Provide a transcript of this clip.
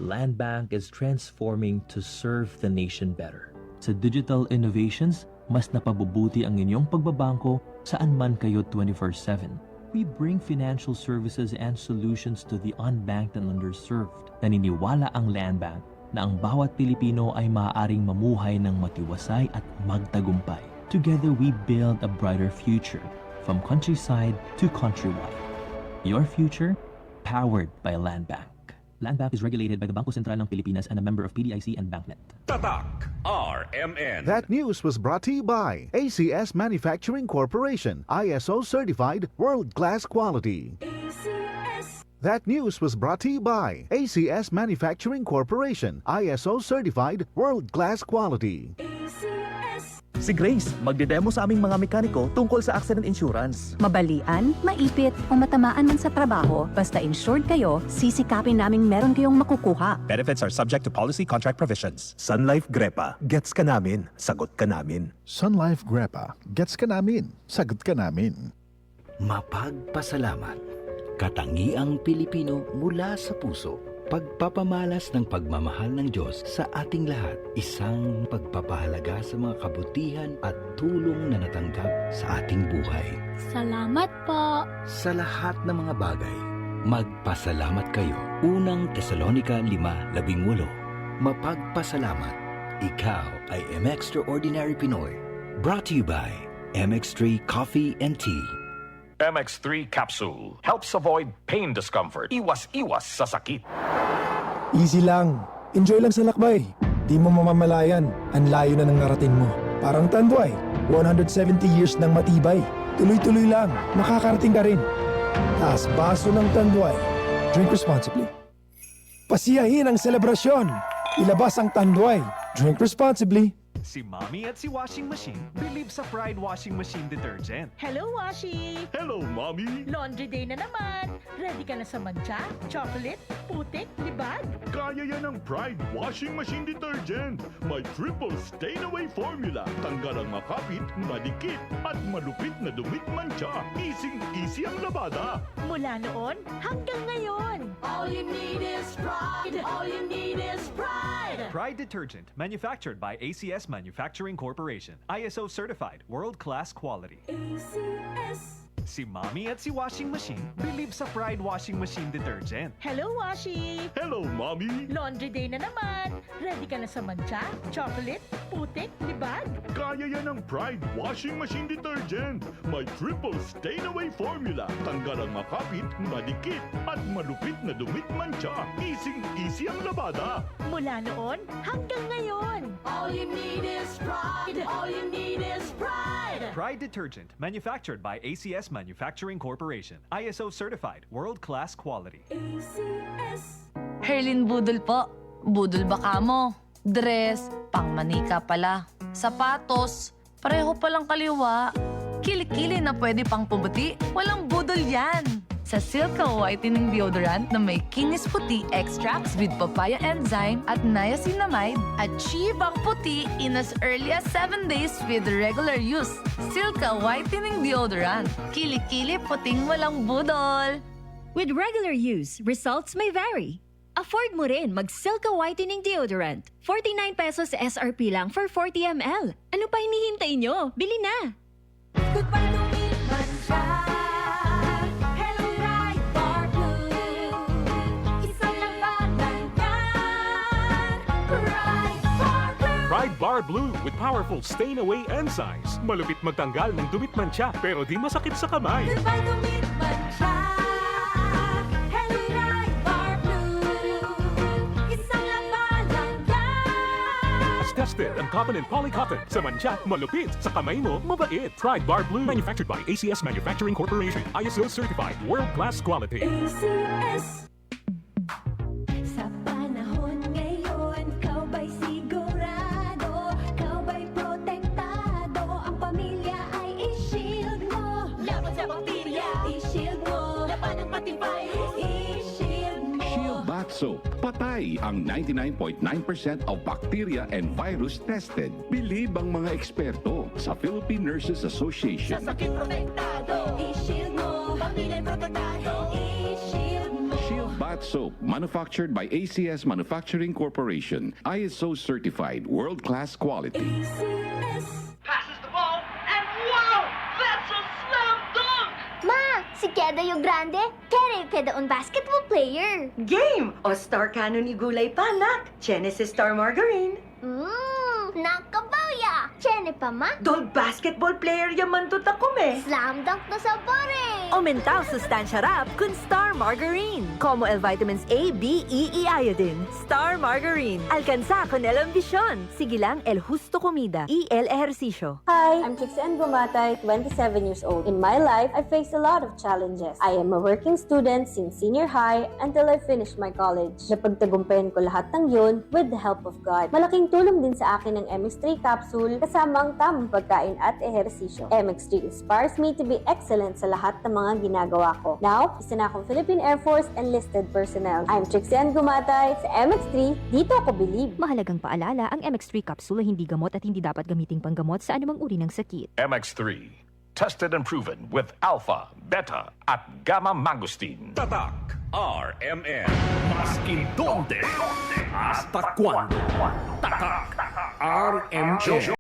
Land Bank is transforming to serve the nation better. Sa digital innovations, mas napabubuti ang inyong pagbabangko saan man kayo 24/7. We bring financial services and solutions to the unbanked and underserved. Naniniwala ang Land Bank na ang bawat Pilipino ay maaaring mamuhay ng matiwasay at magtagumpay. Together we build a brighter future, from countryside to countrywide. Your future, powered by Land Bank. Land Bank is regulated by the Bangko Sentral ng Pilipinas and a member of PDIC and BancNet. Tatak RMN. That news was brought to you by ACS Manufacturing Corporation, ISO certified world-class quality. That news was brought to you by ACS Manufacturing Corporation, ISO certified world-class quality. Si Grace, magdedemo sa aming mga mekaniko tungkol sa accident insurance. Mabalian, maipit, o matamaan man sa trabaho, basta insured kayo, sisikapin naming meron kayong makukuha. Benefits are subject to policy contract provisions. Sun Life Grepa, gets ka namin, sagot ka namin. Sun Life Grepa, gets ka namin, sagot ka namin. Mapagpasalamat. Katangiang Pilipino mula sa puso. Pagpapamalas ng pagmamahal ng Diyos sa ating lahat. Isang pagpapahalaga sa mga kabutihan at tulong na natanggap sa ating buhay. Salamat po. Sa lahat ng mga bagay, magpasalamat kayo. Unang Tesalonica 5:18. Mapagpasalamat. Ikaw ay M-Extraordinary Pinoy. Brought to you by MX3 Coffee and Tea. MX3 Capsule helps avoid pain discomfort. Iwas-iwas sa sakit. Easy lang. Enjoy lang sa lakbay. Di mo mamamalayan. Ang layo na ng narating mo. Parang Tanduay. 170 years ng matibay. Tuloy-tuloy lang. Makakarating ka rin. Taas baso ng Tanduay. Drink responsibly. Pasiyahin ang selebrasyon. Ilabas ang Tanduay. Drink responsibly. Si Mommy at si Washing Machine believe sa Pride Washing Machine Detergent. Hello, Washi! Hello, Mommy! Laundry day na naman! Ready ka na sa mancha, chocolate, putik, libag? Kaya yan ang Pride Washing Machine Detergent. May triple stain-away formula. Tanggal ang makapit, madikit, at malupit na dumit mancha. Easy ang labada. Mula noon hanggang ngayon. All you need is pride. All you need is pride. Pride Detergent, manufactured by ACS Manufacturing Corporation. ISO certified, world-class quality. ACS. Si Mommy at si Washing Machine believe sa Pride Washing Machine Detergent. Hello, Washi! Hello, Mommy! Laundry day na naman. Ready ka na sa mancha, chocolate, putik, libag? Kaya yan ang Pride Washing Machine Detergent. May triple stain-away formula. Tanggal ang makapit, madikit, at malupit na dumit mancha. Easy ang labada. Mula noon hanggang ngayon. All you need is pride. All you need is pride. Pride Detergent, manufactured by ACS Manufacturing Corporation. ISO certified, world-class quality. ACS. Herlin Budol po. Budol baka mo. Dress, pangmanika pala. Sapatos, pareho palang kaliwa. Kilikili na pwede pang pumuti. Walang budol yan. Sa Silka Whitening Deodorant na may kinis puti extracts with papaya enzyme at niacinamide, achieve ang puti in as early as 7 days with regular use. Silka Whitening Deodorant. Kilikili puting walang budol. With regular use, results may vary. Afford mo rin mag-Silka Whitening Deodorant. 49 pesos SRP lang for 40 ml. Ano pa hinihintay nyo? Bili na! Goodbye, Lumit Mancha. Hello, Pride Bar Blue. Isang labanan yan. Pride Bar Blue. Pride Bar Blue with powerful stain-away enzymes. Malupit magtanggal ng dumit mancha pero di masakit sa kamay. Goodbye, Lumit Mancha. Hello, Pride Bar Blue. Isang labanan yan. As tested ang cotton and polycotton. Sa mancha, malupit. Sa kamay mo, mabait. Pride Bar Blue. Manufactured by ACS Manufacturing Corporation. ISO certified. World-class quality. ACS. Sa panahon ngayon, ikaw ba'y sigurado? Ikaw ba'y protektado? Ang pamilya ay i-shield mo. Laban sa bakterya. I-shield mo. Laban ng pati virus. I-shield mo. Shield Bath Soap. Patay ang 99.9% of bacteria and virus tested. Believe ang mga eksperto sa Philippine Nurses Association. Sa sakit protektado. I-shield mo. Pamilya protektado. I-shield mo. Shield Bath soap manufactured by ACS Manufacturing Corporation. ISO certified world-class quality. Passes the ball, and wow! That's a slam dunk! Ma, si Kedayo Grande, Kedaon basketball player. Game! O Star Canon ni Gulay Panak, Genesis Star Margarine. Nakabawya! Chene pa ma? Dol basketball player yaman to takume. Slam dunk na sa pare! Aumentaw sustansya rap kun Star Margarine. Como el vitamins A, B, E, E iodine. Star Margarine. Alcanza con el ambisyon. Sige lang el justo comida y el ejercicio. Hi, I'm Trixie Gumatay, 27 years old. In my life, I faced a lot of challenges. I am a working student since senior high until I finished my college. Napagtagumpayan ko lahat ng yun with the help of God. Malaking tulong din sa akin ng MX3 capsule kasama ang tamang pagkain at ehersisyo. MX3 inspires me to be excellent sa lahat ng mga ginagawa ko. Now, isa na akong Philippine Air Force enlisted personnel. I'm Trixie Gumatay sa MX3, dito ako believe. Mahalagang paalala, ang MX3 capsule ay hindi gamot at hindi dapat gamiting panggamot sa anumang uri ng sakit. MX3, tested and proven with alpha, beta, at gamma mangosteen. Tatak RMN. Maskin donde, hasta cuando. Tatak RMN.